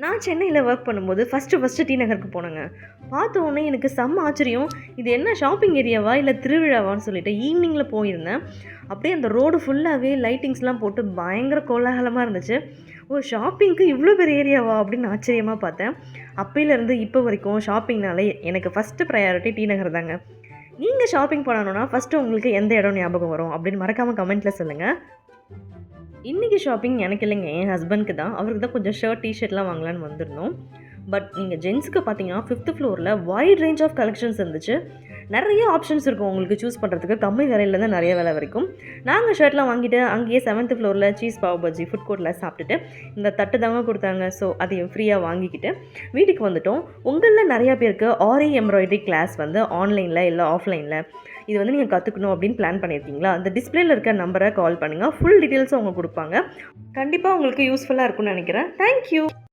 நான் சென்னையில் ஒர்க் பண்ணும்போது ஃபஸ்ட்டு டி நகருக்கு போனேங்க. பார்த்த உடனே எனக்கு செம்ம ஆச்சரியம். இது என்ன ஷாப்பிங் ஏரியாவா இல்லை திருவிழாவான்னு சொல்லிட்டு ஈவினிங்கில் போயிருந்தேன். அப்படியே அந்த ரோடு ஃபுல்லாகவே லைட்டிங்ஸ்லாம் போட்டு பயங்கர கோலாகலமாக இருந்துச்சு. ஓ, ஷாப்பிங்க்கு இவ்வளோ பெரிய ஏரியாவா அப்படின்னு ஆச்சரியமாக பார்த்தேன். அப்போலேருந்து இப்போ வரைக்கும் ஷாப்பிங்னாலே எனக்கு ஃபஸ்ட்டு ப்ரையாரிட்டி டி நகர் தாங்க. நீங்கள் ஷாப்பிங் பண்ணணுன்னா ஃபஸ்ட்டு உங்களுக்கு எந்த இடம் ஞாபகம் வரும் அப்படின்னு மறக்காமல் கமெண்ட்டில் சொல்லுங்கள். இன்றைக்கி ஷாப்பிங் எனக்கு இல்லைங்க, என் ஹஸ்பண்ட்க்கு தான். அவருக்கு தான் கொஞ்சம் ஷர்ட் டிஷர்ட்லாம் வாங்கலான்னு வந்திருந்தோம். பட் நீங்கள் ஜென்ஸுக்கு பார்த்தீங்கன்னா 5th ஃப்ளோரில் வைட் ரேஞ்ச் ஆஃப் கலெக்ஷன்ஸ் இருந்துச்சு. நிறைய ஆப்ஷன்ஸ் இருக்கும் உங்களுக்கு சூஸ் பண்ணுறதுக்கு, கம்மி விலையிலேருந்து நிறைய விலை வரைக்கும். நாங்கள் ஷர்ட்லாம் வாங்கிட்டு அங்கேயே 7th ஃப்ளோரில் சீஸ் பாவ் பஜ்ஜி ஃபுட் கோர்ட்டில் சாப்பிட்டுட்டு இந்த தட்டு தாங்க கொடுத்தாங்க. ஸோ அதையும் ஃப்ரீயாக வாங்கிக்கிட்டு வீட்டுக்கு வந்துட்டோம். உங்களில் நிறையா பேருக்கு ஆரி எம்ப்ராய்டரி கிளாஸ் வந்து ஆன்லைனில் இல்லை ஆஃப்லைனில் இது வந்து நீங்கள் கற்றுக்கணும் அப்படின்னு பிளான் பண்ணியிருக்கீங்களா? அந்த டிஸ்பிளேல இருக்க நம்பரை கால் பண்ணுங்கள். ஃபுல் டீட்டெயில்ஸும் அவங்க கொடுப்பாங்க. கண்டிப்பாக உங்களுக்கு யூஸ்ஃபுல்லாக இருக்கும்னு நினைக்கிறேன். தேங்க்யூ.